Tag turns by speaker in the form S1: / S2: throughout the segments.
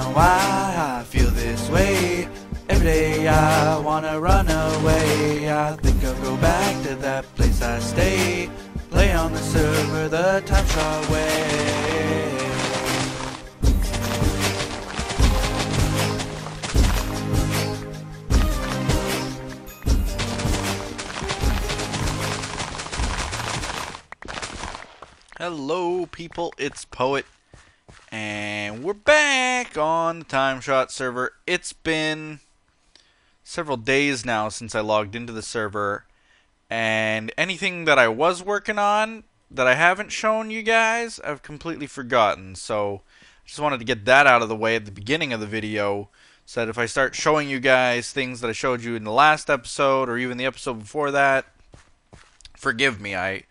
S1: know why I feel this way. Every day I wanna run away. I think I'll go back to that place I stay. Play on the server the TimeShot way. Hello people, it's Poet, and we're back on the TimeShot server. It's been several days now since I logged into the server, and anything that I was working on that I haven't shown you guys, I've completely forgotten. So I just wanted to get that out of the way at the beginning of the video, so that if I start showing you guys things that I showed you in the last episode, or even the episode before that, forgive me. I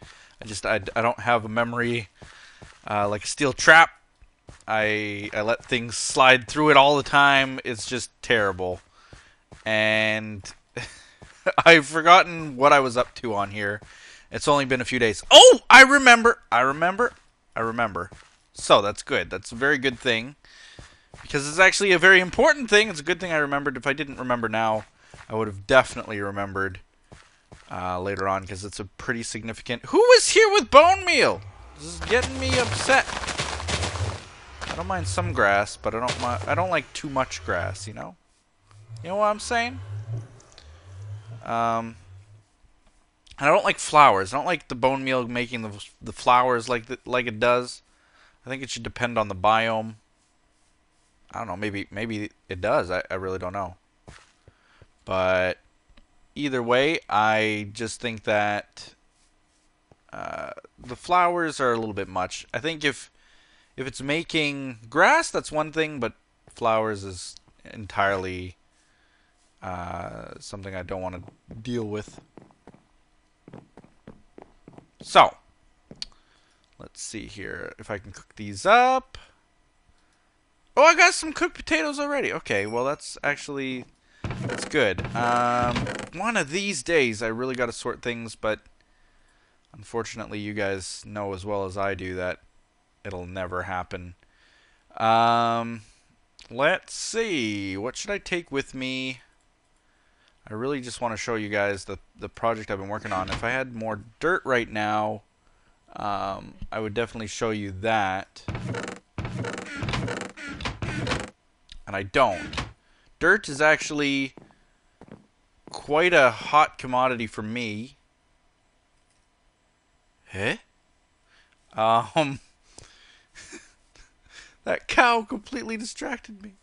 S1: don't have a memory like a steel trap. I let things slide through it all the time. It's just terrible. And I've forgotten what I was up to on here. It's only been a few days. Oh, I remember. So that's good. That's a very good thing. Because it's actually a very important thing. It's a good thing I remembered. If I didn't remember now, I would have definitely remembered later on, because it's a pretty significant... Who is here with bone meal? This is getting me upset. I don't mind some grass, but I don't like too much grass, you know? You know what I'm saying? And I don't like flowers. I don't like the bone meal making the flowers like it does. I think it should depend on the biome. I don't know, maybe it does. I really don't know. But either way, I just think that the flowers are a little bit much. I think if it's making grass, that's one thing, but flowers is entirely something I don't want to deal with. So, let's see here if I can cook these up. Oh, I got some cooked potatoes already. Okay, well that's good. One of these days I really got to sort things, but unfortunately you guys know as well as I do that it'll never happen. Let's see. What should I take with me? I really just want to show you guys the project I've been working on. If I had more dirt right now, I would definitely show you that. And I don't. Dirt is actually quite a hot commodity for me. Eh? That cow completely distracted me.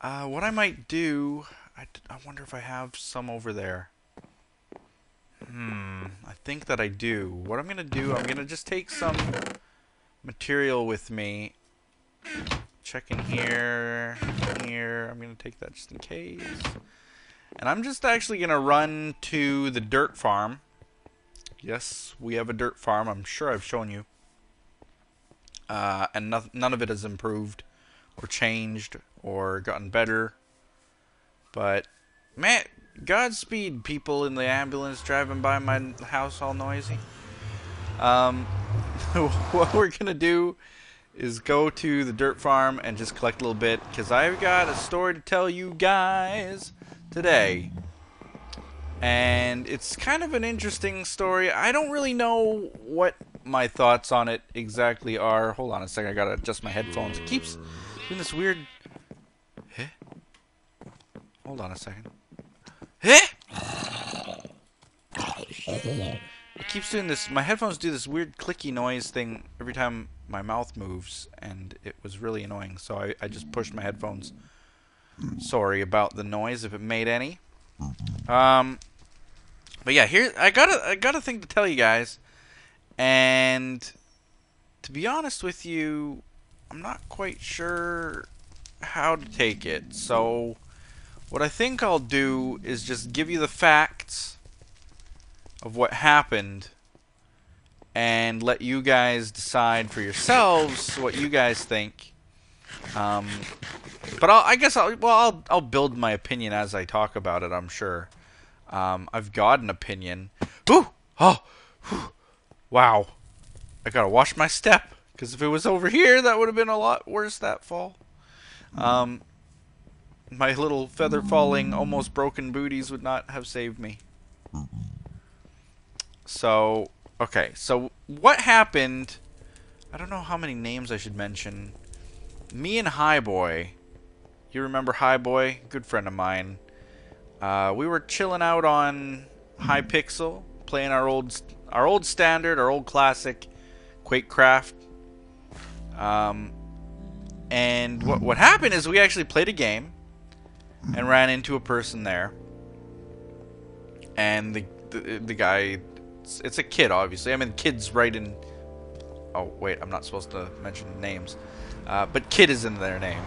S1: What I might do... I wonder if I have some over there. I think that I do. What I'm going to do, I'm going to just take some material with me. Check in here. I'm going to take that just in case. And I'm just actually going to run to the dirt farm. Yes, we have a dirt farm. I'm sure I've shown you. And none of it has improved or changed or gotten better. But, man, Godspeed, people in the ambulance driving by my house all noisy. What we're going to do is go to the dirt farm and just collect a little bit, because I've got a story to tell you guys today. And it's kind of an interesting story. I don't really know what my thoughts on it exactly are. Hold on a second, I gotta adjust my headphones. It keeps doing this weird... Huh? Hold on a second. Huh? It keeps doing this. My headphones do this weird clicky noise thing every time my mouth moves, and it was really annoying, so I just pushed my headphones. Sorry about the noise if it made any. But yeah, here I got a thing to tell you guys, and to be honest with you, I'm not quite sure how to take it. So what I think I'll do is just give you the facts of what happened and let you guys decide for yourselves what you guys think. But I'll build my opinion as I talk about it, I'm sure. I've got an opinion. Ooh! Oh! Whew. Wow. I gotta watch my step, because if it was over here, that would have been a lot worse, that fall. My little feather falling, almost broken booties would not have saved me. So, okay. So, what happened? I don't know how many names I should mention. Me and HiBoy. You remember HiBoy? Good friend of mine. We were chilling out on Hypixel, playing our old standard, our old classic, Quakecraft. And what happened is we actually played a game and ran into a person there. And the guy, it's a kid, obviously. I mean, kid's right in. Oh wait, I'm not supposed to mention names, but kid is in their name.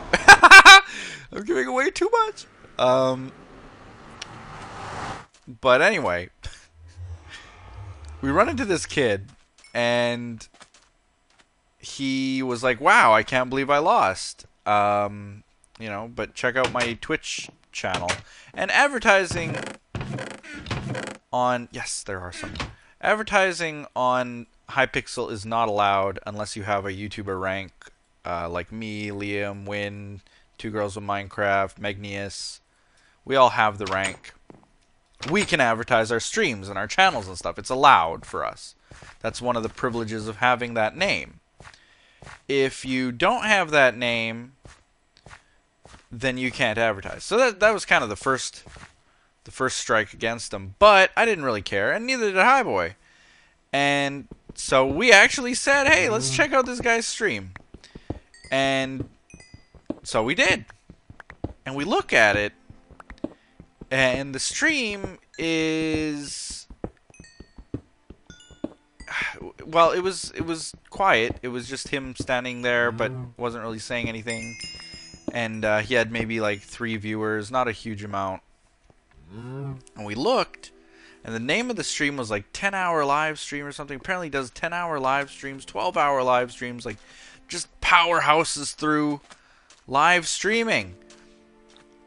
S1: I'm giving away too much. But anyway, we run into this kid, and he was like, "Wow, I can't believe I lost." You know, but check out my Twitch channel. And advertising on... Yes, there are some. Advertising on Hypixel is not allowed unless you have a YouTuber rank, like me, Liam, Win, Two Girls with Minecraft, Magnius. We all have the rank. We can advertise our streams and our channels and stuff. It's allowed for us. That's one of the privileges of having that name. If you don't have that name, then you can't advertise. So that was kind of the first strike against them. But I didn't really care, and neither did HiBoy. And so we actually said, hey, let's check out this guy's stream. And so we did. And we look at it, and the stream is... Well, it was quiet. It was just him standing there, but wasn't really saying anything. And he had maybe like 3 viewers, not a huge amount. And we looked, and the name of the stream was like 10-hour live stream or something. Apparently he does 10-hour live streams, 12-hour live streams, like just powerhouses through live streaming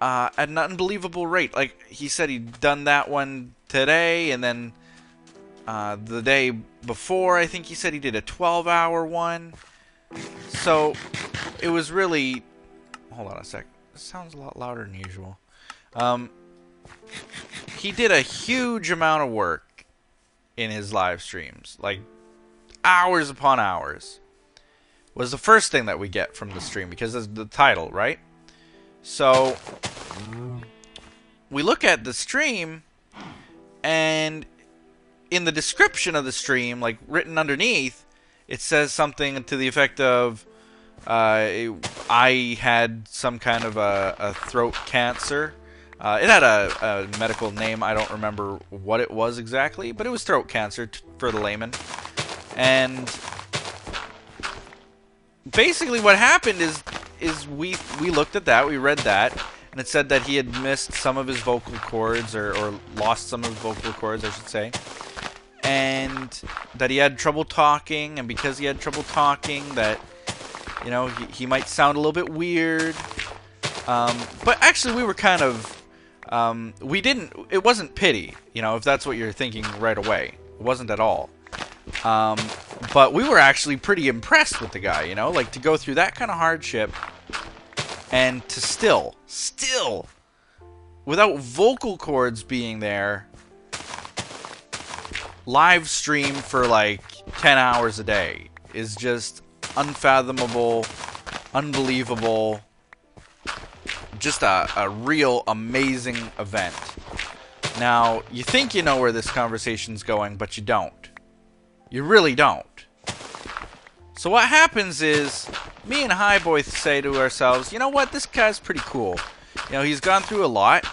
S1: at an unbelievable rate. Like he said he'd done that one today, and then the day before I think he said he did a 12-hour one. So it was really... Hold on a sec. This sounds a lot louder than usual. He did a huge amount of work in his live streams. Like, hours upon hours. Was the first thing that we get from the stream, because it's the title, right? So, we look at the stream, and in the description of the stream, like, written underneath, it says something to the effect of... I had some kind of a throat cancer. It had a medical name. I don't remember what it was exactly, but it was throat cancer for the layman. And basically what happened is we looked at that, we read that, and it said that he had missed some of his vocal cords, or lost some of his vocal cords, I should say. And that he had trouble talking, and because he had trouble talking, that... You know, he might sound a little bit weird. But actually, we were kind of... It wasn't pity, you know, if that's what you're thinking right away. It wasn't at all. But we were actually pretty impressed with the guy, you know? Like, to go through that kind of hardship and to still, without vocal cords being there, live stream for, like, 10 hours a day is just... unfathomable, unbelievable, just a real amazing event. Now, you think you know where this conversation's going, but you don't. You really don't. So what happens is, me and HiBoy say to ourselves, you know what, this guy's pretty cool. You know, he's gone through a lot,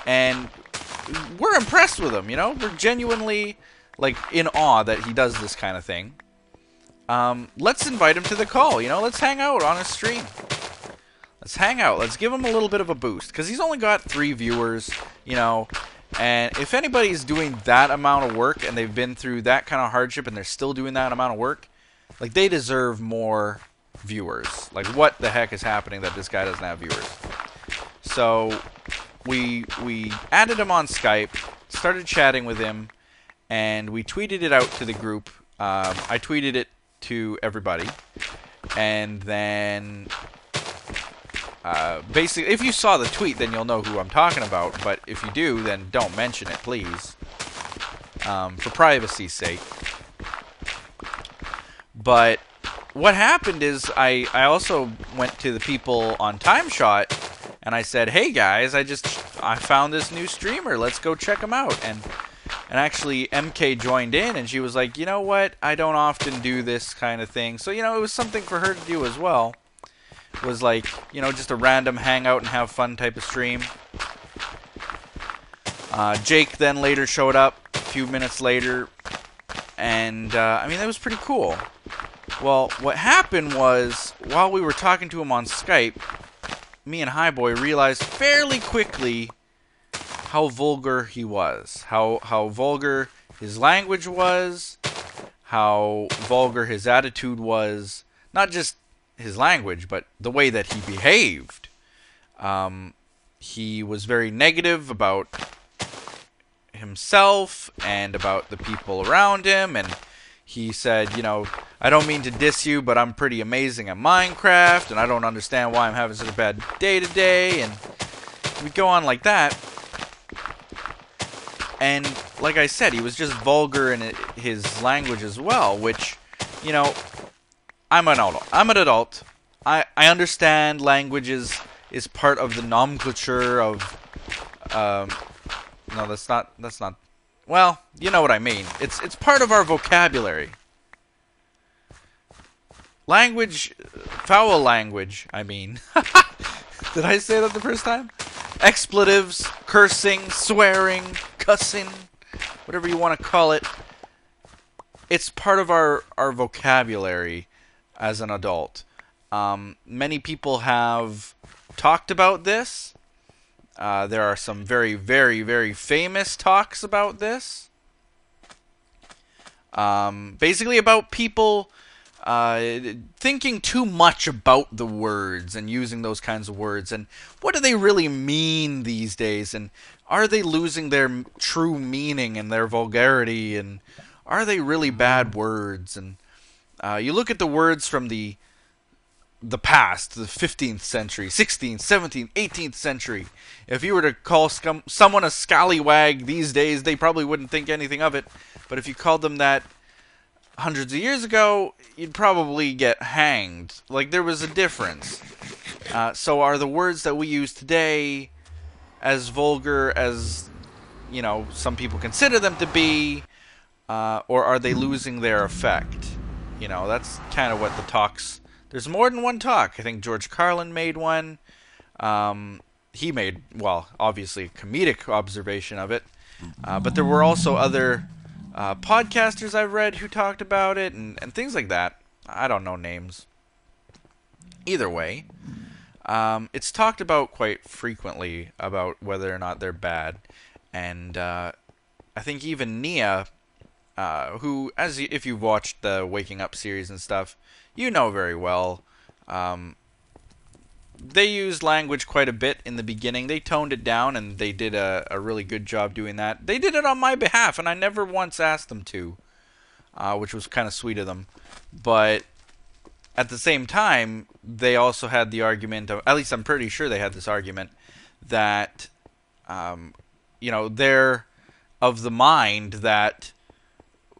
S1: and we're impressed with him, you know? We're genuinely, like, in awe that he does this kind of thing. Let's invite him to the call, you know? Let's hang out on his stream. Let's hang out. Let's give him a little bit of a boost. Because he's only got 3 viewers, you know? And if anybody's doing that amount of work, and they've been through that kind of hardship, and they're still doing that amount of work, like, they deserve more viewers. Like, what the heck is happening that this guy doesn't have viewers? So, we added him on Skype, started chatting with him, and we tweeted it out to the group. I tweeted it to everybody, and then Basically, if you saw the tweet, then you'll know who I'm talking about. But if you do, then don't mention it, please, for privacy's sake. But what happened is I also went to the people on TimeShot and I said, "Hey guys, I found this new streamer. Let's go check him out." And actually MK joined in and she was like, "You know what? I don't often do this kind of thing." So, it was something for her to do as well. It was like, just a random hangout and have fun type of stream. Jake then later showed up a few minutes later, and I mean, that was pretty cool. Well, what happened was, while we were talking to him on Skype, me and HiBoy realized fairly quickly how vulgar he was. How vulgar his language was, how vulgar his attitude was. Not just his language, but the way that he behaved. He was very negative about himself and about the people around him, and he said, "I don't mean to diss you, but I'm pretty amazing at Minecraft, and I don't understand why I'm having such a bad day today," and we go on like that. And like I said, he was just vulgar in his language as well, which, I'm an adult. I understand language is part of the nomenclature of, no, that's not, well, you know what I mean. It's part of our vocabulary. Language, foul language, I mean. Did I say that the first time? Expletives, cursing, swearing, cussing, whatever you want to call it. It's part of our vocabulary as an adult. Many people have talked about this. There are some very, very, very famous talks about this. Basically about people thinking too much about the words and using those kinds of words. And what do they really mean these days? And are they losing their true meaning and their vulgarity? And are they really bad words? And you look at the words from the past, the 15th century, 16th, 17th, 18th century. If you were to call someone a scallywag these days, they probably wouldn't think anything of it. But if you called them that hundreds of years ago, you'd probably get hanged. Like, there was a difference. So are the words that we use today as vulgar as, some people consider them to be, or are they losing their effect? That's kind of what the talks... There's more than one talk. I think George Carlin made one. He made, well, obviously a comedic observation of it. But there were also other podcasters I've read who talked about it and things like that. I don't know names. Either way, it's talked about quite frequently about whether or not they're bad. And I think even Nia, who, if you've watched the Waking Up series and stuff, you know very well. They used language quite a bit in the beginning. They toned it down, and they did a really good job doing that. They did it on my behalf, and I never once asked them to, which was kind of sweet of them. But at the same time, they also had the argument of, at least I'm pretty sure they had this argument, that, they're of the mind that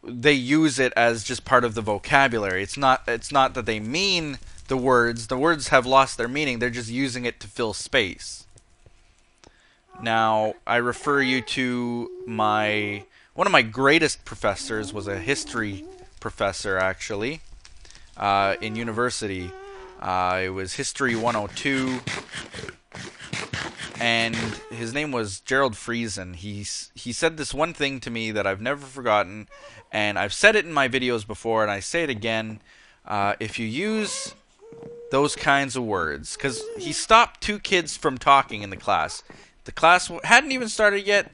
S1: they use it as just part of the vocabulary. It's not that they mean the words. The words have lost their meaning. They're just using it to fill space. Now, I refer you to one of my greatest professors was a history professor, actually, in university. It was History 102. And his name was Gerald Friesen. He said this one thing to me that I've never forgotten, and I've said it in my videos before, and I say it again. If you use those kinds of words, because he stopped two kids from talking in the class. The class hadn't even started yet.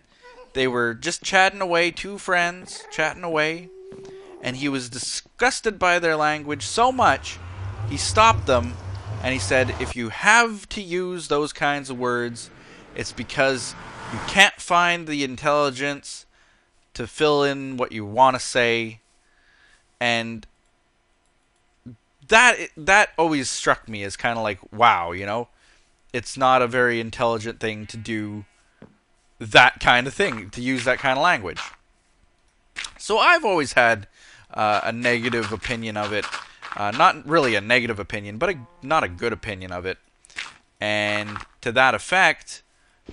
S1: They were just chatting away, two friends chatting away, and he was disgusted by their language so much, he stopped them, and he said, if you have to use those kinds of words, it's because you can't find the intelligence to fill in what you want to say. And that always struck me as kind of like, wow, it's not a very intelligent thing to do that kind of thing, to use that kind of language. So I've always had a negative opinion of it. Not really a negative opinion, but not a good opinion of it. And to that effect,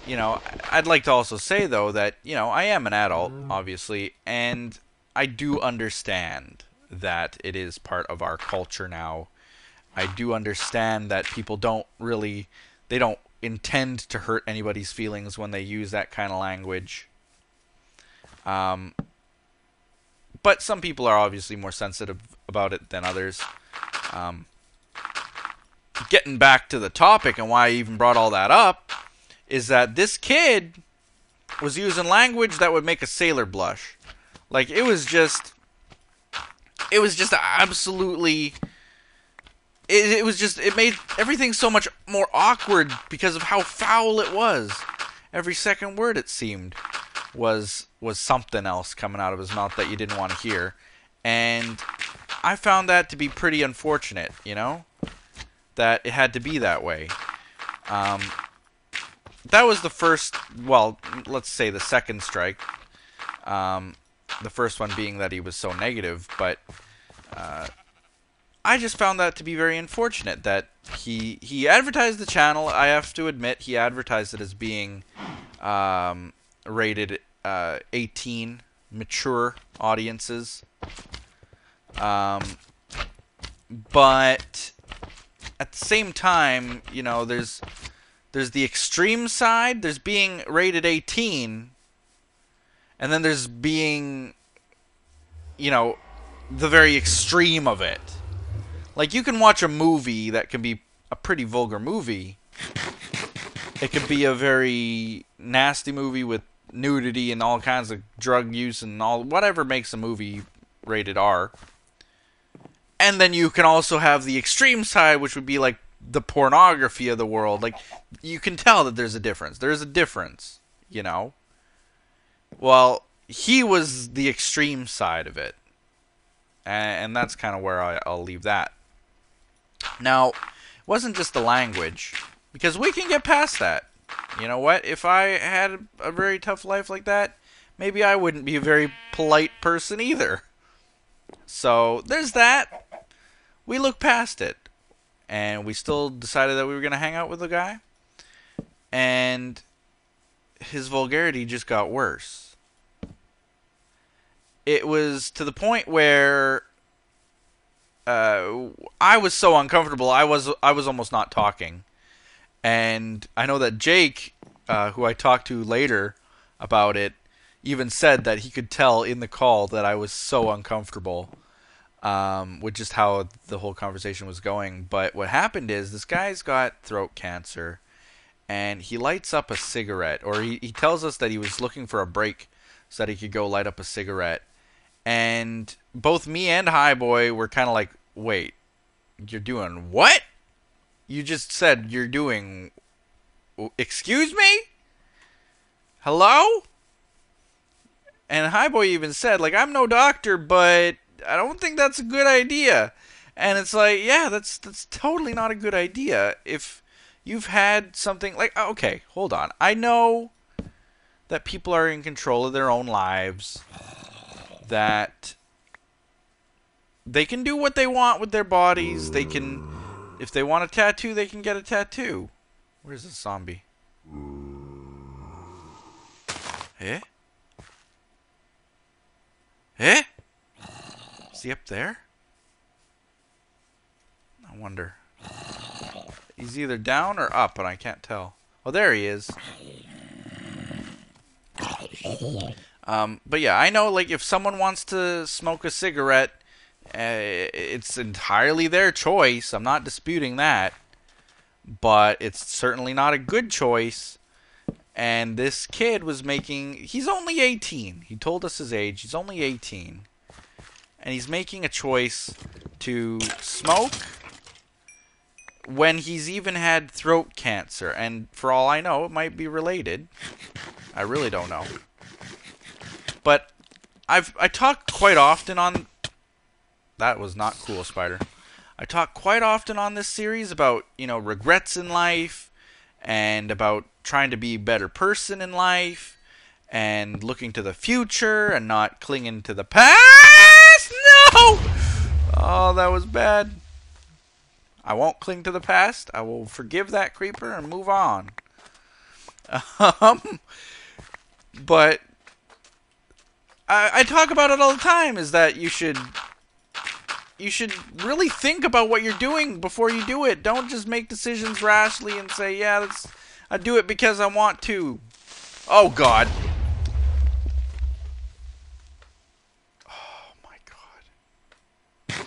S1: I'd like to also say, though, that, I am an adult, obviously, and I do understand that it is part of our culture now. I do understand that people they don't intend to hurt anybody's feelings when they use that kind of language. But some people are obviously more sensitive about it than others. Getting back to the topic and why I even brought all that up is that this kid was using language that would make a sailor blush. Like, it was just absolutely... It made everything so much more awkward because of how foul it was. Every second word, it seemed, was something else coming out of his mouth that you didn't want to hear. And I found that to be pretty unfortunate, that it had to be that way. That was the first, well, let's say the second strike. The first one being that he was so negative, but I just found that to be very unfortunate that he advertised the channel. I have to admit, he advertised it as being rated 18, mature audiences. But at the same time, there's the extreme side. There's being rated 18, and then there's being, the very extreme of it. Like, you can watch a movie that can be a pretty vulgar movie. It could be a very nasty movie with nudity and all kinds of drug use and whatever makes a movie rated R. And then you can also have the extreme side, which would be like the pornography of the world. Like, you can tell that there's a difference. There's a difference, Well, he was the extreme side of it. And that's kind of where I'll leave that. Now, it wasn't just the language, because we can get past that. You know what? If I had a very tough life like that, maybe I wouldn't be a very polite person either. So, there's that. We looked past it. And we still decided that we were going to hang out with the guy. And his vulgarity just got worse. It was to the point where I was so uncomfortable. I was almost not talking. And I know that Jake, who I talked to later about it, even said that he could tell in the call that I was so uncomfortable with just how the whole conversation was going. But what happened is this guy's got throat cancer, and he lights up a cigarette, or he tells us that he was looking for a break so that he could go light up a cigarette. And both me and HiBoy were kind of like, wait, you're doing what? You just said you're doing... Excuse me? Hello? And HiBoy even said, like, I'm no doctor, but I don't think that's a good idea. And it's like, yeah, that's totally not a good idea. If you've had something... Like, okay, hold on. I know that people are in control of their own lives, that they can do what they want with their bodies. They can, if they want a tattoo, they can get a tattoo. Where's the zombie? Eh? Eh? Is he up there? I wonder. He's either down or up, and I can't tell. Oh, there he is. But yeah, I know, like, if someone wants to smoke a cigarette, it's entirely their choice. I'm not disputing that. But it's certainly not a good choice. And this kid was making... He's only 18. He told us his age. He's only 18. And he's making a choice to smoke when he's even had throat cancer. And for all I know, it might be related. I really don't know. But I talk quite often on... That was not cool, Spider. I talk quite often on this series about, regrets in life and about trying to be a better person in life and looking to the future and not clinging to the past. No! Oh, that was bad. I won't cling to the past. I will forgive that creeper and move on. But I talk about it all the time, is that you should really think about what you're doing before you do it. Don't just make decisions rashly and say, yeah, I do it because I want to. Oh, God. Oh, my God.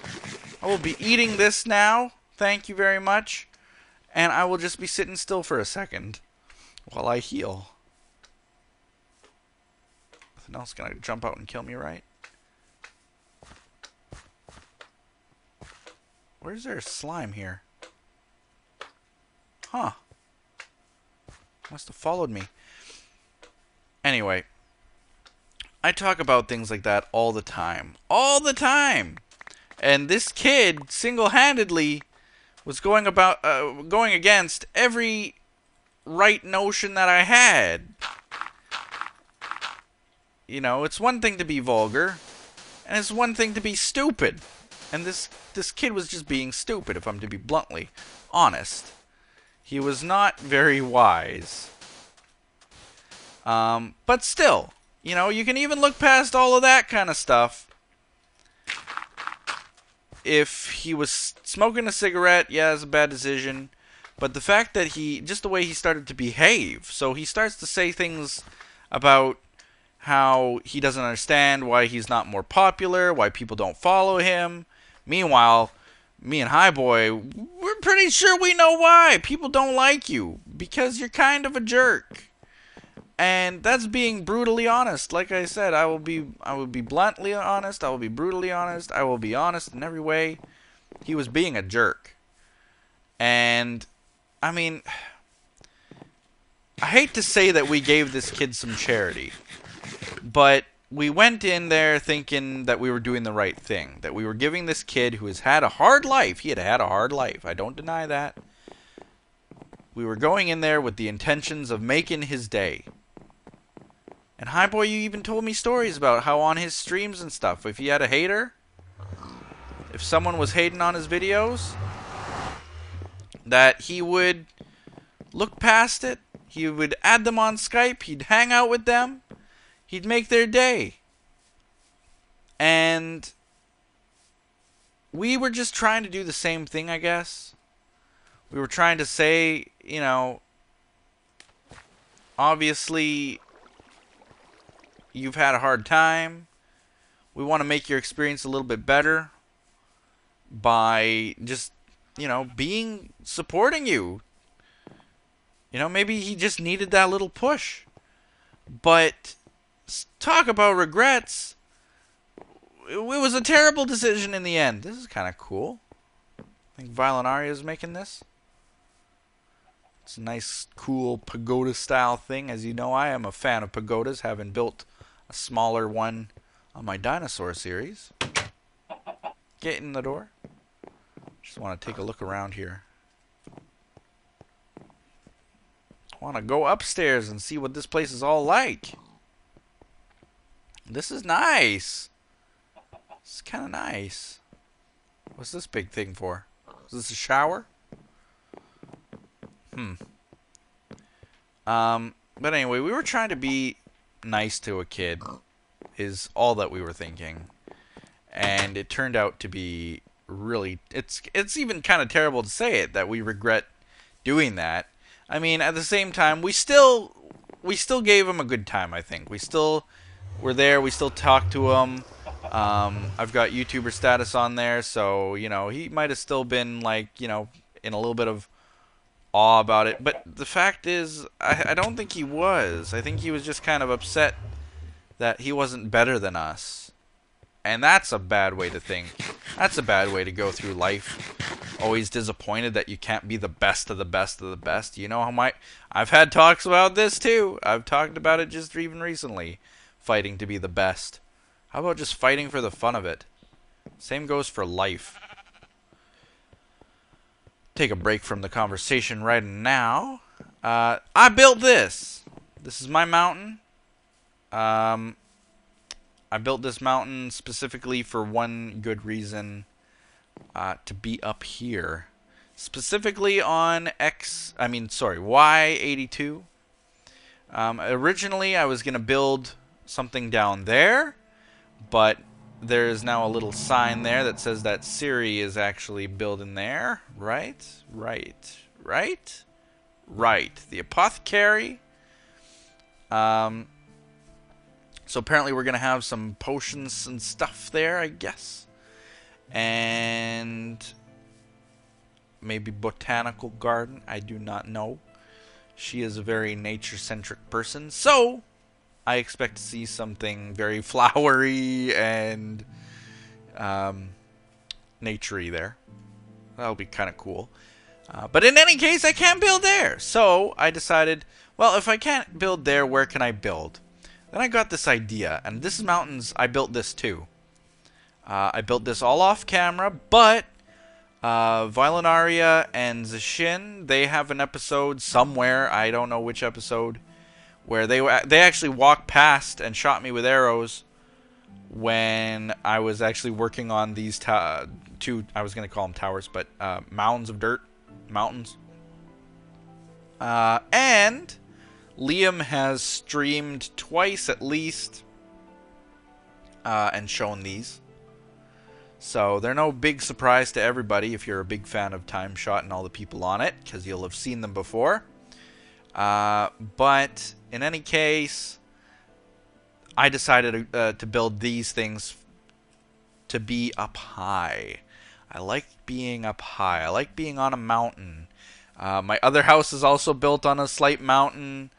S1: I will be eating this now. Thank you very much. And I will just be sitting still for a second while I heal. Nothing else gonna jump out and kill me, right? Where's there slime here? Huh. Must have followed me. Anyway, I talk about things like that all the time. All the time! And this kid, single-handedly, was going against every right notion that I had. You know, it's one thing to be vulgar, and it's one thing to be stupid. And this kid was just being stupid, if I'm to be bluntly honest. He was not very wise. But still, you know, you can even look past all of that kind of stuff. If he was smoking a cigarette, yeah, it's a bad decision. But the fact that just the way he started to behave, so he starts to say things about how he doesn't understand why he's not more popular, why people don't follow him. Meanwhile, me and HiBoy, we're pretty sure we know why. People don't like you because you're kind of a jerk. And that's being brutally honest. Like I said, I will be bluntly honest, I will be brutally honest, I will be honest in every way. He was being a jerk. And I mean, I hate to say that we gave this kid some charity, but we went in there thinking that we were doing the right thing. That we were giving this kid who has had a hard life. He had had a hard life. I don't deny that. We were going in there with the intentions of making his day. And HiBoy, you even told me stories about how on his streams and stuff, if he had a hater, if someone was hating on his videos, that he would look past it. He would add them on Skype. He'd hang out with them. He'd make their day. And we were just trying to do the same thing, I guess. We were trying to say, you know, obviously, you've had a hard time. We want to make your experience a little bit better by just, you know, supporting you. You know, maybe he just needed that little push. But talk about regrets. It was a terrible decision in the end. This is kind of cool. I think Violent Aria is making this. It's a nice, cool pagoda-style thing. As you know, I am a fan of pagodas, having built a smaller one on my dinosaur series. Get in the door. Just want to take a look around here. I want to go upstairs and see what this place is all like. This is nice. It's kind of nice. What's this big thing for? Is this a shower? But anyway, we were trying to be nice to a kid, is all that we were thinking. And it turned out to be really, it's even kind of terrible to say it, that we regret doing that. I mean, at the same time, we still gave him a good time, I think. We still were there, we still talked to him. I've got YouTuber status on there, so, you know, he might have still been, like, you know, in a little bit of awe about it. But the fact is, I don't think he was. I think he was just kind of upset that he wasn't better than us. And that's a bad way to think. That's a bad way to go through life. Always disappointed that you can't be the best of the best of the best. You know how I've had talks about this too. I've talked about it just even recently. Fighting to be the best. How about just fighting for the fun of it? Same goes for life. Take a break from the conversation right now. I built this. This is my mountain. I built this mountain specifically for one good reason. To be up here. Specifically on Y82. Originally, I was going to build something down there, but there is now a little sign there that says that Siri is actually building there. Right? The apothecary. So apparently we're going to have some potions and stuff there, I guess. And maybe botanical garden. I do not know. She is a very nature-centric person, so I expect to see something very flowery and naturey there. That'll be kind of cool. But in any case, I can't build there. So I decided, well, if I can't build there, where can I build? Then I got this idea, and this is mountains. I built this too. I built this all off camera, but Violinaria and Zashin, they have an episode somewhere, I don't know which episode, where they actually walked past and shot me with arrows when I was actually working on these two, I was going to call them towers, but mounds of dirt, mountains. And Liam has streamed twice at least and shown these. So they're no big surprise to everybody if you're a big fan of TimeShot and all the people on it, because you'll have seen them before. But in any case, I decided to build these things to be up high. I like being up high. I like being on a mountain. My other house is also built on a slight mountain,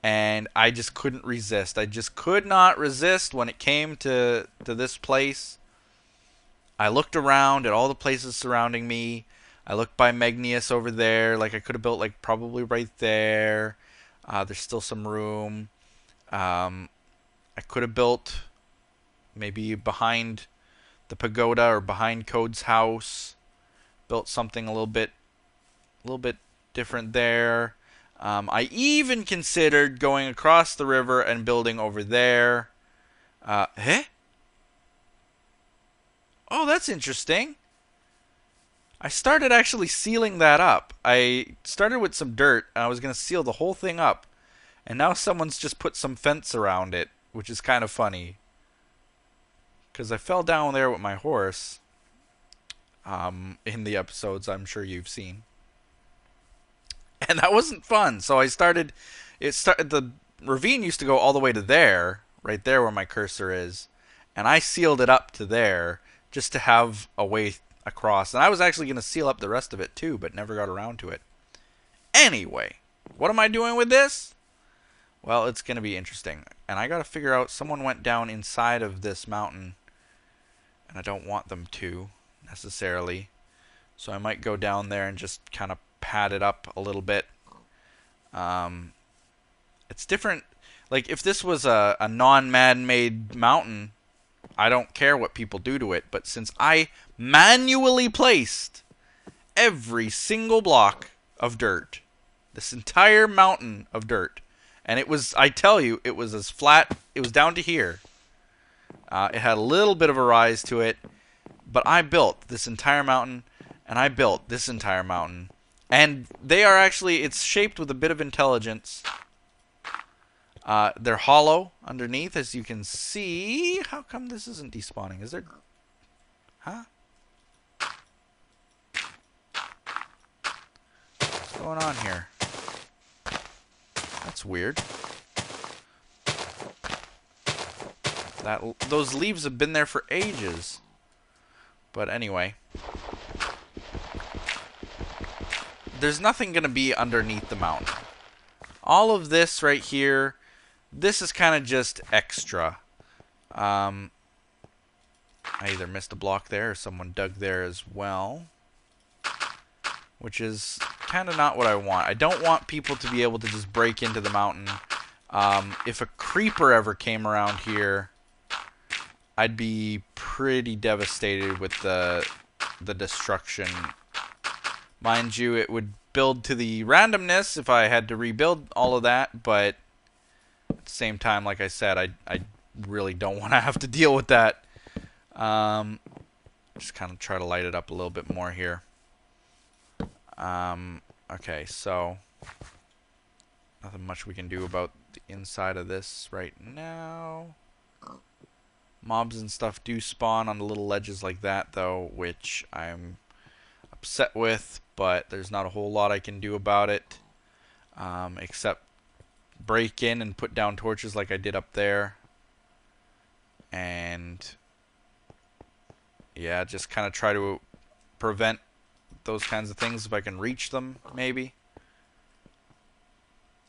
S1: and I just couldn't resist. I just could not resist when it came to this place. I looked around at all the places surrounding me. I looked by Magnius over there. Like, I could have built, like, probably right there. There's still some room. I could have built maybe behind the pagoda or behind Code's house. Built something a little bit different there. I even considered going across the river and building over there. Oh, that's interesting. I started actually sealing that up. I started with some dirt, and I was going to seal the whole thing up. And now someone's just put some fence around it, which is kind of funny. Because I fell down there with my horse. In the episodes I'm sure you've seen. And that wasn't fun. So I started... the ravine used to go all the way to there. Right there where my cursor is. And I sealed it up to there, just to have a way across. And I was actually going to seal up the rest of it too, but never got around to it. Anyway, what am I doing with this? Well, it's going to be interesting. And I got to figure out, someone went down inside of this mountain, and I don't want them to, necessarily. So I might go down there and just kind of pad it up a little bit. It's different. Like, if this was a non-man-made mountain, I don't care what people do to it, but since I manually placed every single block of dirt, this entire mountain of dirt, and it was, I tell you, it was as flat, it was down to here. It had a little bit of a rise to it, but I built this entire mountain, and I built this entire mountain. And they are actually, it's shaped with a bit of intelligence. They're hollow underneath, as you can see. How come this isn't despawning? Is there... Huh? What's going on here? That's weird. Those leaves have been there for ages. But anyway. There's nothing going to be underneath the mountain. All of this right here, this is kind of just extra. I either missed a block there or someone dug there as well. Which is kind of not what I want. I don't want people to be able to just break into the mountain. If a creeper ever came around here, I'd be pretty devastated with the destruction. Mind you, it would build to the randomness if I had to rebuild all of that, but at the same time, like I said, I really don't want to have to deal with that. Just kind of try to light it up a little bit more here. Okay, so nothing much we can do about the inside of this right now. Mobs and stuff do spawn on the little ledges like that, though, which I'm upset with, but there's not a whole lot I can do about it, except break in and put down torches like I did up there. And yeah, just kind of try to prevent those kinds of things if I can reach them, maybe.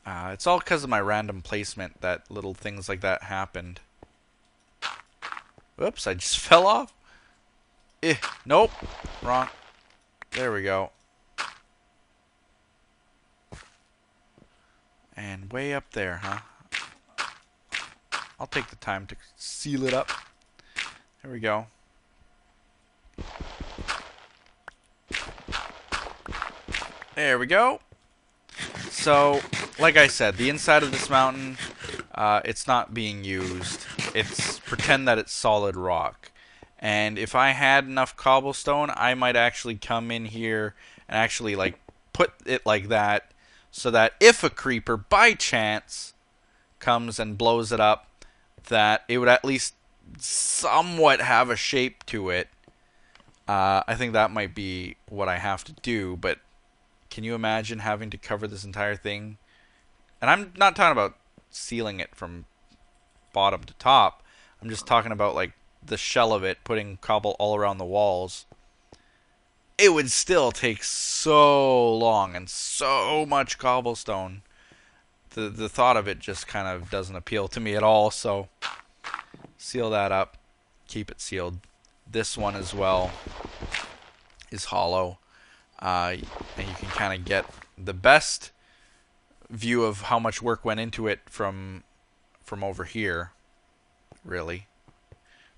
S1: It's all because of my random placement that little things like that happened. Whoops, I just fell off. Nope, wrong. There we go. And way up there, huh? I'll take the time to seal it up. There we go. There we go. So, like I said, the inside of this mountain, it's not being used. It's pretend that it's solid rock. And if I had enough cobblestone, I might actually come in here and actually like put it like that, so that if a creeper by chance comes and blows it up, that it would at least somewhat have a shape to it. I think that might be what I have to do, but can you imagine having to cover this entire thing? And I'm not talking about sealing it from bottom to top. I'm just talking about like the shell of it, putting cobble all around the walls. It would still take so long and so much cobblestone. The thought of it just kind of doesn't appeal to me at all, so seal that up. Keep it sealed. This one as well is hollow. And you can kind of get the best view of how much work went into it from over here, really,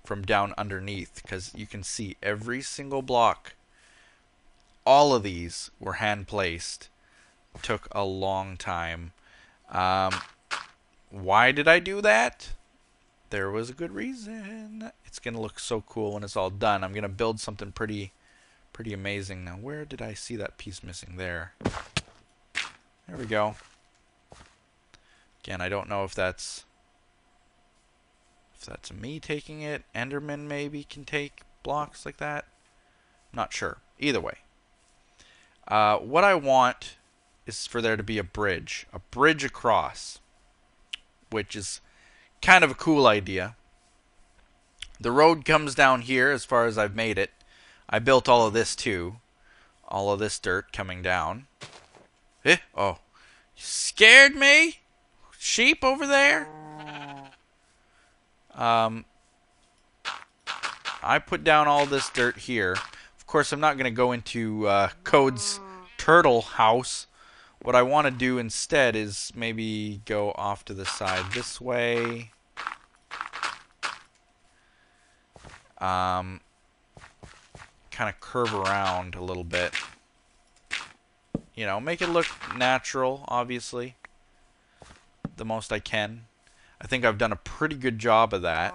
S1: from down underneath, because you can see every single block. All of these were hand placed. Took a long time. Why did I do that? There was a good reason. It's gonna look so cool when it's all done. I'm gonna build something pretty amazing. Now, where did I see that piece missing? There we go. Again, I don't know if that's me taking it. Enderman maybe can take blocks like that. Not sure. Either way, what I want is for there to be a bridge across, which is kind of a cool idea. The road comes down here as far as I've made it. I built all of this too. All of this dirt coming down. Oh. You scared me? Sheep over there? I put down all this dirt here. Of course, I'm not going to go into Code's turtle house. What I want to do instead is maybe go off to the side this way. Kind of curve around a little bit. You know, make it look natural, obviously. The most I can. I think I've done a pretty good job of that.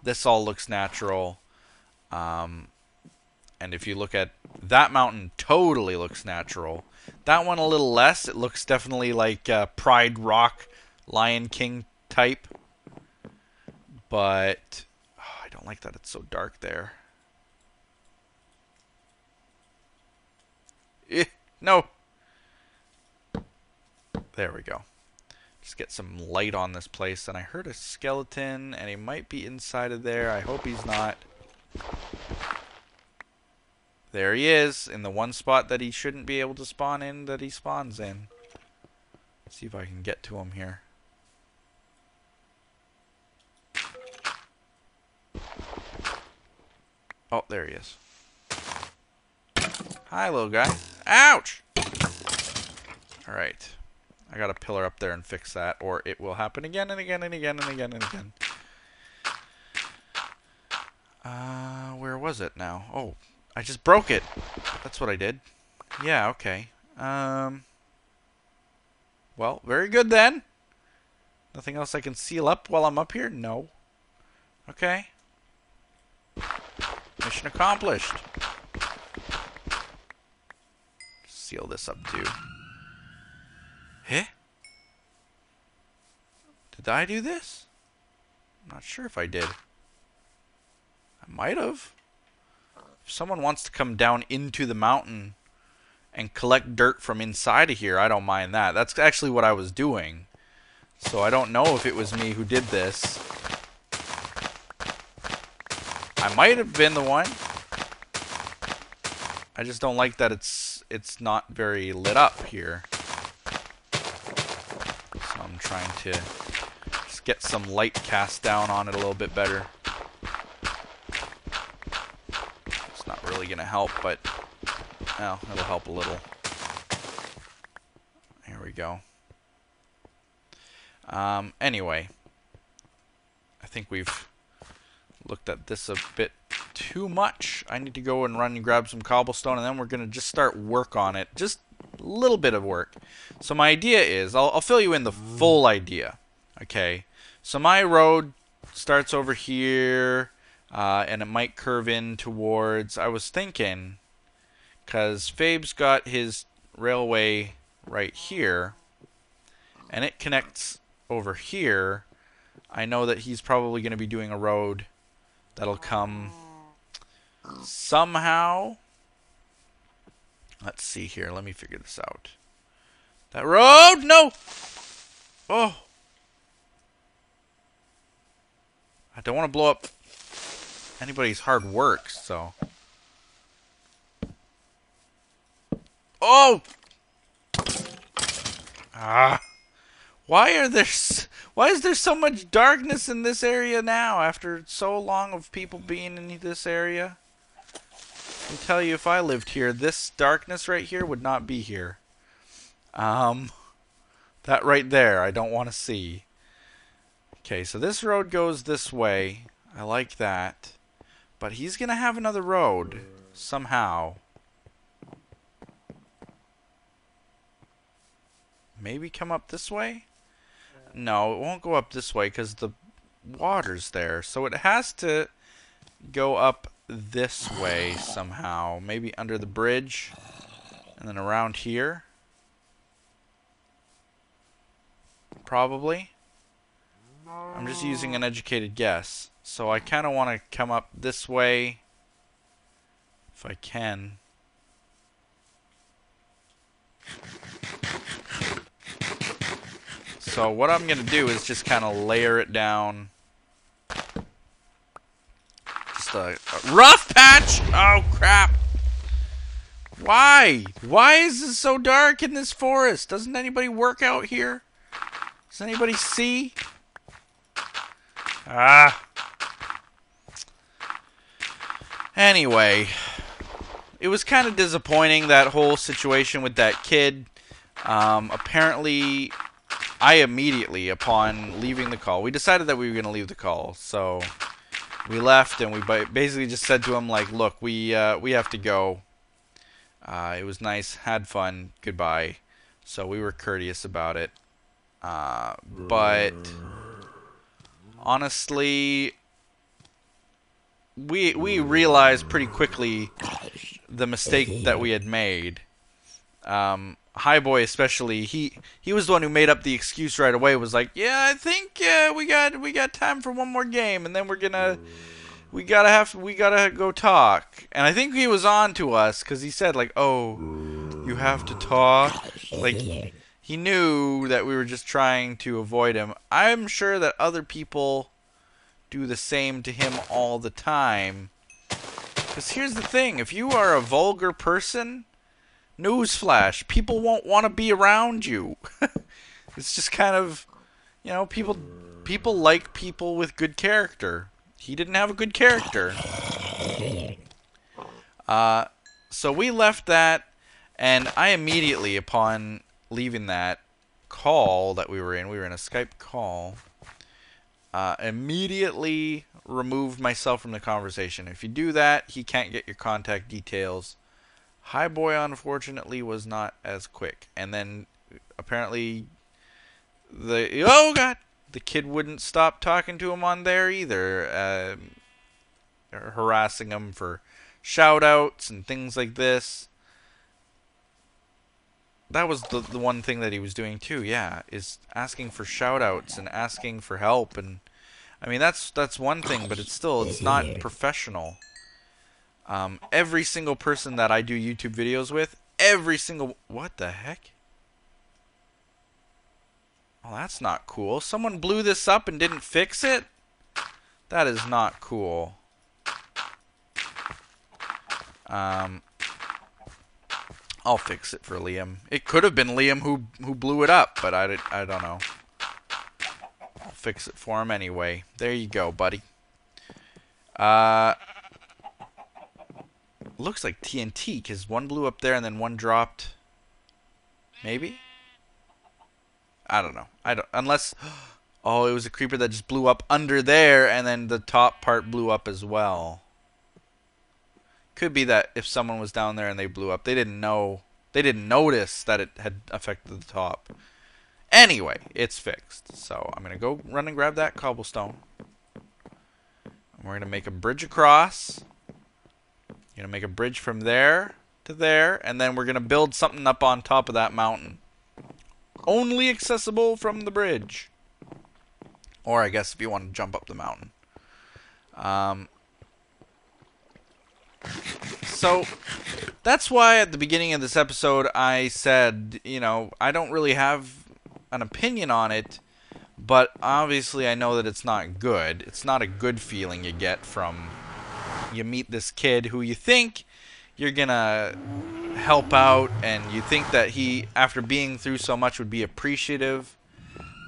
S1: This all looks natural. And if you look at that mountain, totally looks natural. That one a little less. It looks definitely like Pride Rock, Lion King type. But I don't like that it's so dark there. No. There we go. Just get some light on this place. And I heard a skeleton, and he might be inside of there. I hope he's not. There he is, in the one spot that he shouldn't be able to spawn in, that he spawns in. Let's see if I can get to him here. Oh, there he is. Hi, little guy. Ouch! Alright. I got a pillar up there and fix that, or it will happen again and again and again and again and again. Where was it now? Oh, I just broke it. That's what I did. Yeah, okay. Well, very good then. Nothing else I can seal up while I'm up here? No. Okay. Mission accomplished. Seal this up too. Eh? Did I do this? I'm not sure if I did. I might have. If someone wants to come down into the mountain and collect dirt from inside of here, I don't mind that. That's actually what I was doing. So I don't know if it was me who did this. I might have been the one. I just don't like that it's not very lit up here. So I'm trying to just get some light cast down on it a little bit better. It's not really going to help, but well, it'll help a little. Here we go. Anyway, I think we've looked at this a bit too much. I need to go and run and grab some cobblestone, and then we're going to just start work on it. Just a little bit of work. So my idea is, I'll fill you in the full idea. Okay, so my road starts over here, and it might curve in towards, I was thinking, because Fabe's got his railway right here, and it connects over here. I know that he's probably going to be doing a road that'll come somehow. Let's see here. Let me figure this out. That road? No! Oh. I don't want to blow up anybody's hard work, so. Oh! Ah. Why is there so much darkness in this area now after so long of people being in this area? I can tell you, if I lived here, this darkness right here would not be here. That right there, I don't want to see. Okay, so this road goes this way. I like that. But he's going to have another road somehow. Maybe come up this way? No, it won't go up this way because the water's there. So it has to go up this way somehow. Maybe under the bridge and then around here. Probably. I'm just using an educated guess. So I kind of want to come up this way if I can. So what I'm going to do is just kind of layer it down. Just a rough patch! Oh, crap. Why? Why is this so dark in this forest? Doesn't anybody work out here? Does anybody see? Ah. Anyway. It was kind of disappointing, that whole situation with that kid. Apparently, I immediately, upon leaving the call, we decided that we were going to leave the call. So we left, and we basically just said to him, like, look, we have to go. It was nice, had fun, goodbye. So we were courteous about it. But honestly, we realized pretty quickly the mistake that we had made. HiBoy especially, he was the one who made up the excuse right away. Was like, yeah, I think we got time for one more game, and then we gotta go talk. And I think he was on to us because he said, like, oh, you have to talk. Like, he knew that we were just trying to avoid him. I'm sure that other people do the same to him all the time. Because here's the thing, if you are a vulgar person, newsflash, people won't want to be around you. It's just kind of, you know, people like people with good character. He didn't have a good character. So we left that, and I immediately, upon leaving that call that we were in a Skype call, immediately removed myself from the conversation. If you do that, he can't get your contact details. HiBoy, unfortunately, was not as quick. And then, apparently, oh god! The kid wouldn't stop talking to him on there either. Harassing him for shoutouts and things like this. That was the one thing that he was doing too, yeah, is asking for shoutouts and asking for help. And I mean, that's one thing, but it's not professional. Every single person that I do YouTube videos with, what the heck? Oh, that's not cool. Someone blew this up and didn't fix it? That is not cool. I'll fix it for Liam. It could have been Liam who blew it up, but I don't know. I'll fix it for him anyway. There you go, buddy. Looks like TNT, because one blew up there and then one dropped. Maybe? I don't know. Unless... Oh, it was a creeper that just blew up under there, and then the top part blew up as well. Could be that if someone was down there and they blew up, they didn't notice that it had affected the top. Anyway, it's fixed. So I'm going to go run and grab that cobblestone. And we're going to make a bridge across. Going to make a bridge from there to there, and then we're going to build something up on top of that mountain. Only accessible from the bridge. Or I guess if you want to jump up the mountain. So that's why at the beginning of this episode I said, you know, I don't really have an opinion on it, but obviously I know that it's not good. It's not a good feeling you get from you meet this kid who you think you're gonna help out, and you think that he, after being through so much, would be appreciative.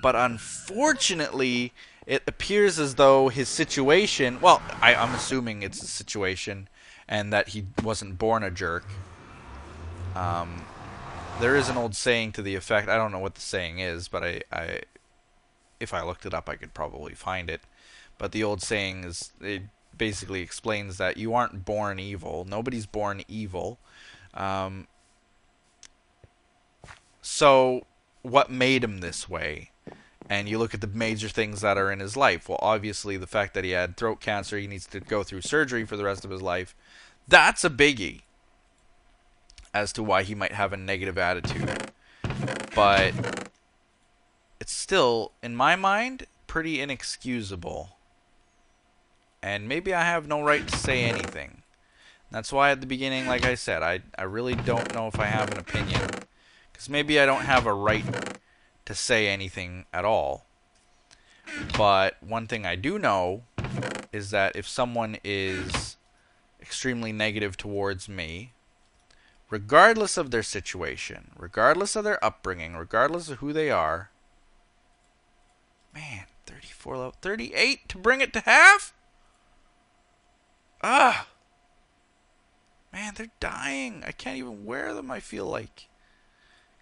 S1: But unfortunately, it appears as though his situation, well, I'm assuming it's a situation, and that he wasn't born a jerk. There is an old saying to the effect, I don't know what the saying is, but if I looked it up, I could probably find it. But the old saying is, it basically explains that you aren't born evil. Nobody's born evil. So, what made him this way? And you look at the major things that are in his life. Well, obviously, the fact that he had throat cancer, he needs to go through surgery for the rest of his life. That's a biggie as to why he might have a negative attitude. But it's still, in my mind, pretty inexcusable. And maybe I have no right to say anything. That's why at the beginning, like I said, I really don't know if I have an opinion. Because maybe I don't have a right to say anything at all. But one thing I do know is that if someone is extremely negative towards me, regardless of their situation, regardless of their upbringing, regardless of who they are, man, 34 level, 38 to bring it to half? Ah! Man, they're dying. I can't even wear them, I feel like.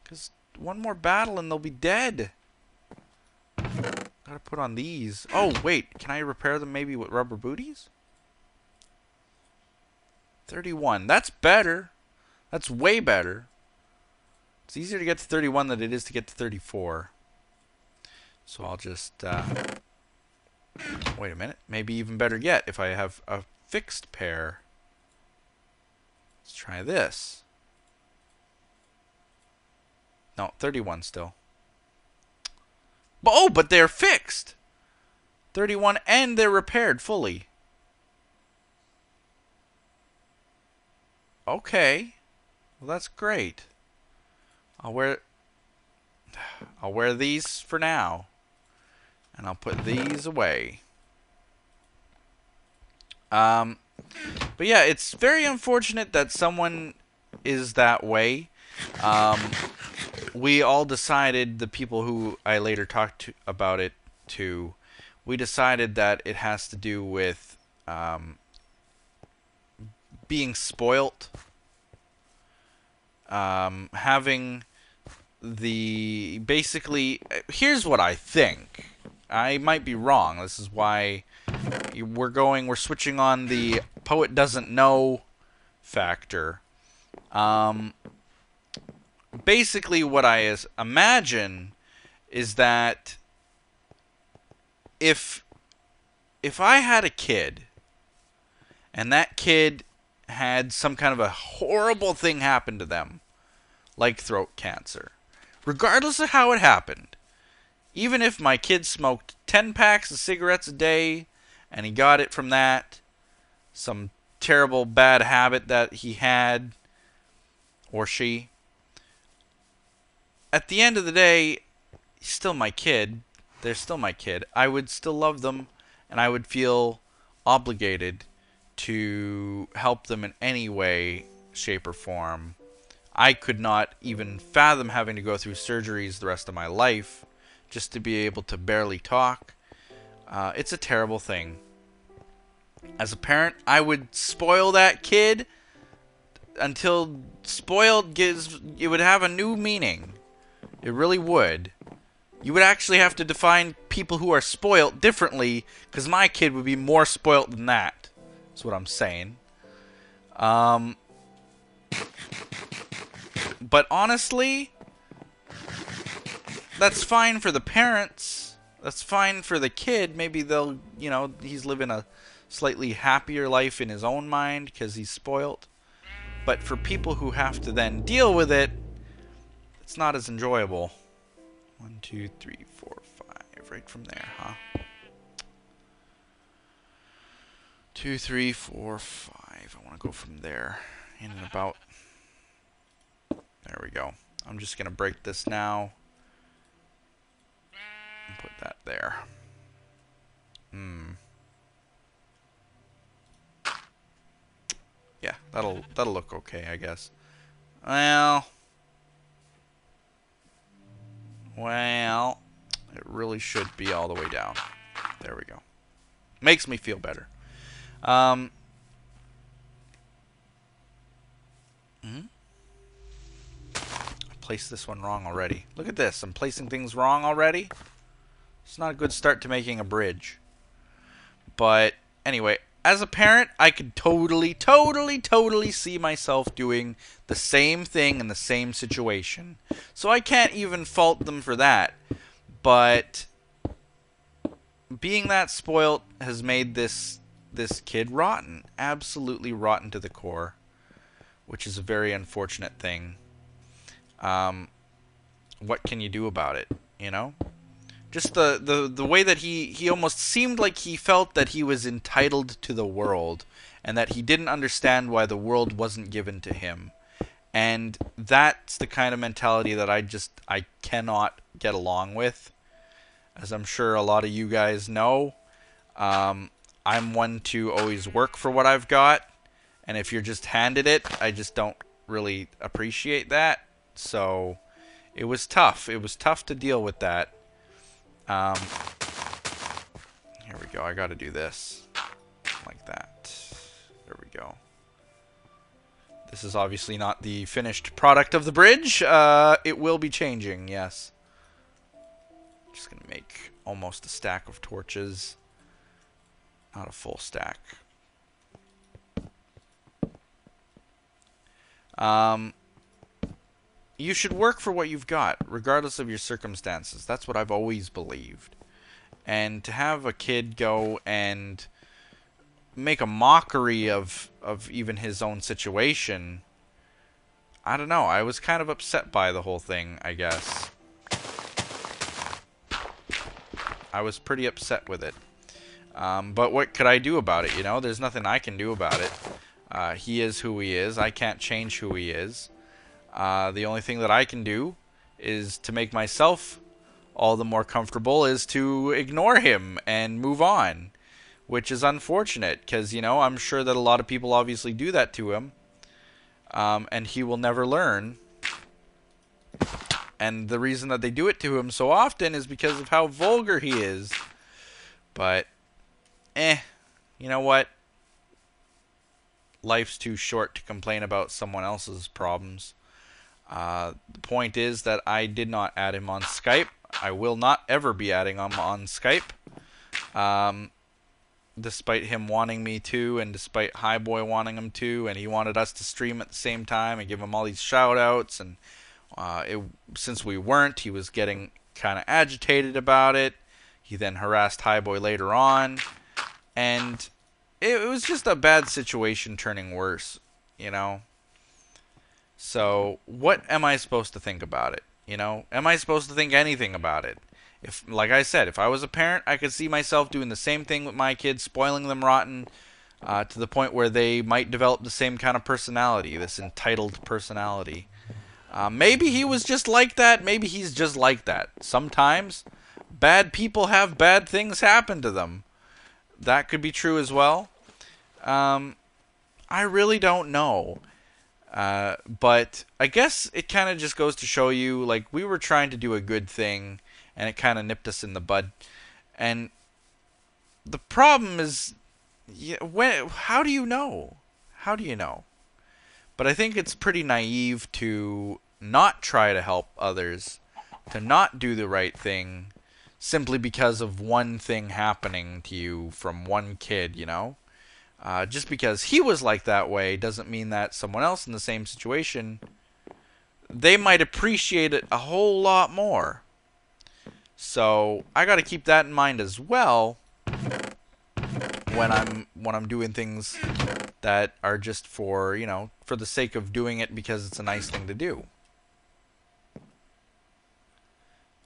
S1: Because one more battle and they'll be dead. Gotta put on these. Oh, wait. Can I repair them maybe with rubber booties? 31. That's better. That's way better. It's easier to get to 31 than it is to get to 34. So I'll just... wait a minute. Maybe even better yet if I have a fixed pair. Let's try this. No, 31 still. Oh, but they're fixed. 31 and they're repaired fully. Okay. Well, that's great. I'll wear these for now. And I'll put these away. But yeah, it's very unfortunate that someone is that way. We all decided, the people who I later talked to about it to, we decided that it has to do with being spoilt. Having the... Basically, here's what I think. I might be wrong. This is why we're switching on the poet doesn't know factor. Basically, what I imagine is that if I had a kid and that kid had some kind of a horrible thing happen to them, like throat cancer, regardless of how it happened, even if my kid smoked 10 packs of cigarettes a day and he got it from that, some terrible bad habit that he had, or she, at the end of the day, he's still my kid. They're still my kid. I would still love them, and I would feel obligated to help them in any way, shape, or form. I could not even fathom having to go through surgeries the rest of my life just to be able to barely talk. It's a terrible thing. As a parent, I would spoil that kid until spoiled it would have a new meaning. It really would. You would actually have to define people who are spoilt differently, because my kid would be more spoilt than that. That's what I'm saying. But honestly, that's fine for the parents. That's fine for the kid. Maybe they'll, he's living a slightly happier life in his own mind because he's spoilt. But for people who have to then deal with it, it's not as enjoyable. 1, 2, 3, 4, 5. Right from there, huh? 2, 3, 4, 5. I want to go from there. In and about. There we go. I'm just going to break this now. And put that there. Yeah, that'll look okay, I guess. Well, it really should be all the way down. There we go. Makes me feel better. I placed this one wrong already. Look at this. I'm placing things wrong already. It's not a good start to making a bridge. But anyway, as a parent, I could totally see myself doing the same thing in the same situation. So I can't even fault them for that. But being that spoilt has made this kid rotten. Absolutely rotten to the core. Which is a very unfortunate thing. What can you do about it, Just the way that he almost seemed like he felt that he was entitled to the world and that he didn't understand why the world wasn't given to him. And that's the kind of mentality that I cannot get along with. As I'm sure a lot of you guys know, I'm one to always work for what I've got. And if you're just handed it, I just don't really appreciate that. So it was tough. It was tough to deal with that. Here we go. I got to do this like that. There we go. This is obviously not the finished product of the bridge. It will be changing, yes. Just going to make almost a stack of torches. Not a full stack. You should work for what you've got, regardless of your circumstances. That's what I've always believed. And to have a kid go and make a mockery of even his own situation, I don't know. I was kind of upset by the whole thing, I guess. I was pretty upset with it. But what could I do about it, There's nothing I can do about it. He is who he is. I can't change who he is. The only thing that I can do is to make myself all the more comfortable is to ignore him and move on, which is unfortunate because, I'm sure that a lot of people obviously do that to him, and he will never learn. And the reason that they do it to him so often is because of how vulgar he is. But, you know what? Life's too short to complain about someone else's problems. The point is that I did not add him on Skype. I will not ever be adding him on Skype. despite him wanting me to, and despite HiBoy wanting him to, and he wanted us to stream at the same time and give him all these shout outs, and since we weren't, he was getting kind of agitated about it. He then harassed HiBoy later on, and it was just a bad situation turning worse, you know? So, what am I supposed to think about it? You know, am I supposed to think anything about it? If, like I said, if I was a parent, I could see myself doing the same thing with my kids, spoiling them rotten to the point where they might develop the same kind of personality, this entitled personality. Maybe he was just like that. Maybe he's just like that. Sometimes bad people have bad things happen to them. That could be true as well. I really don't know. But I guess it kind of just goes to show you, like, we were trying to do a good thing, and it kind of nipped us in the bud. And the problem is, how do you know? How do you know? But I think it's pretty naive to not try to help others, to not do the right thing, simply because of one thing happening to you from one kid, you know? Just because he was like that way doesn't mean that someone else in the same situation, they might appreciate it a whole lot more. So I got to keep that in mind as well when I'm doing things that are just for, you know, for the sake of doing it because it's a nice thing to do.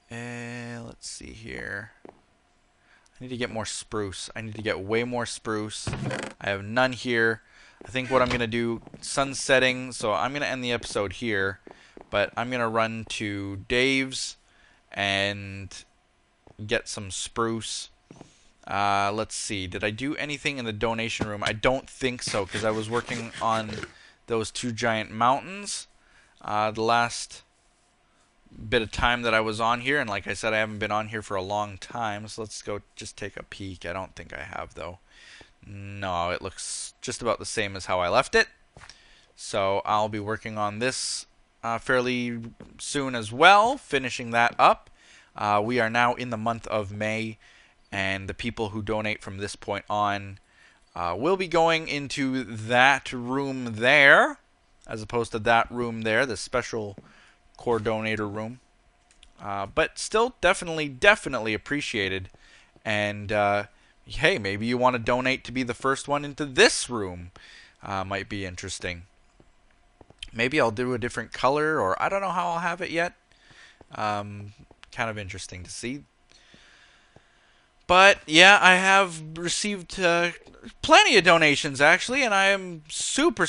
S1: Let's see here. I need to get more spruce. I need to get way more spruce. I have none here. I think what I'm going to do, sun's setting, so I'm going to end the episode here. But I'm going to run to Dave's and get some spruce. Let's see. Did I do anything in the donation room? I don't think so, because I was working on those two giant mountains the last bit of time that I was on here, and like I said, I haven't been on here for a long time, so let's go just take a peek. I don't think I have, though. No, it looks just about the same as how I left it. So I'll be working on this fairly soon as well, finishing that up. We are now in the month of May, and the people who donate from this point on will be going into that room there, as opposed to that room there, the special core donator room. But still definitely appreciated. And hey, maybe you want to donate to be the first one into this room. Might be interesting. Maybe I'll do a different color, or I don't know how I'll have it yet. Kind of interesting to see. But yeah, I have received plenty of donations actually, and I am super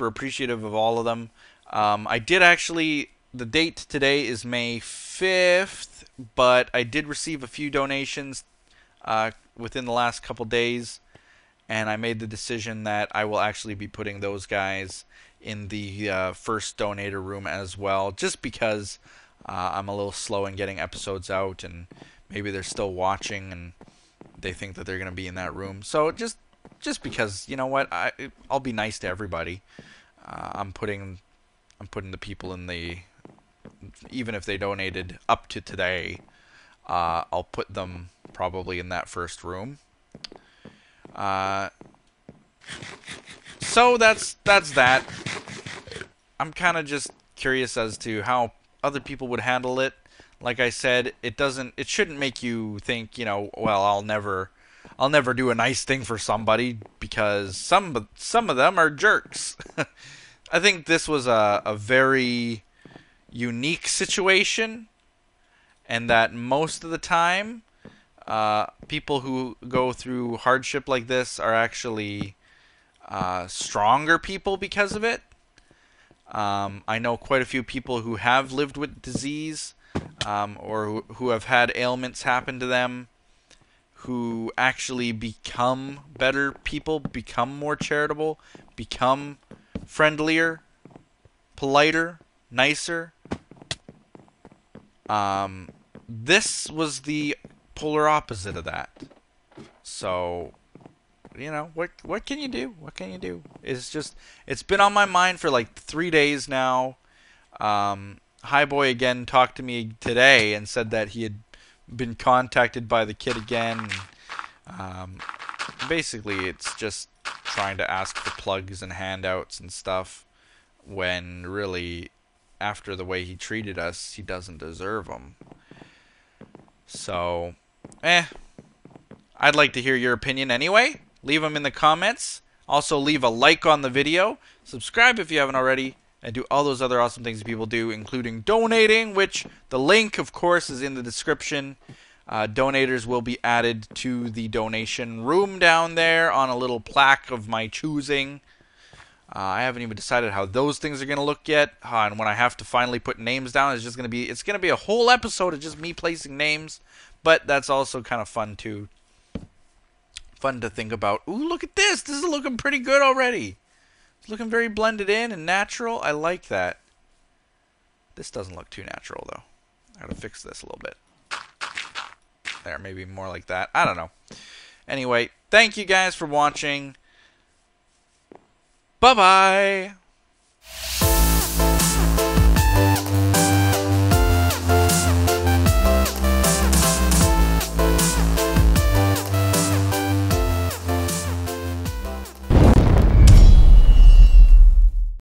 S1: appreciative of all of them. I did actually, the date today is May 5th, but I did receive a few donations within the last couple days, and I made the decision that I will actually be putting those guys in the first donator room as well, just because I'm a little slow in getting episodes out, and maybe they're still watching and they think that they're going to be in that room. So just because, you know what, I'll be nice to everybody. I'm putting the people in the, even if they donated up to today, I'll put them probably in that first room. So that's that. I'm kind of just curious as to how other people would handle it. Like I said, it shouldn't make you think, you know, well, I'll never do a nice thing for somebody, because some of them are jerks. I think this was a very unique situation, and that most of the time, people who go through hardship like this are actually stronger people because of it. I know quite a few people who have lived with disease, or who have had ailments happen to them, who actually become better people, become more charitable, become friendlier, politer, nicer. This was the polar opposite of that. So, you know, what can you do? What can you do? It's been on my mind for like 3 days now. HiBoy again talked to me today and said that he had been contacted by the kid again. basically it's just trying to ask for plugs and handouts and stuff when really, after the way he treated us, he doesn't deserve them. So, I'd like to hear your opinion anyway. Leave them in the comments. Also, leave a like on the video. Subscribe if you haven't already. And do all those other awesome things that people do, including donating, which the link, of course, is in the description. Donators will be added to the donation room down there on a little plaque of my choosing. I haven't even decided how those things are going to look yet. And when I have to finally put names down, it's going to be a whole episode of just me placing names. But that's also kind of fun, too. Fun to think about. Ooh, look at this. This is looking pretty good already. It's looking very blended in and natural. I like that. This doesn't look too natural, though. I gotta fix this a little bit. There, maybe more like that. I don't know. Anyway, thank you guys for watching. Bye-bye.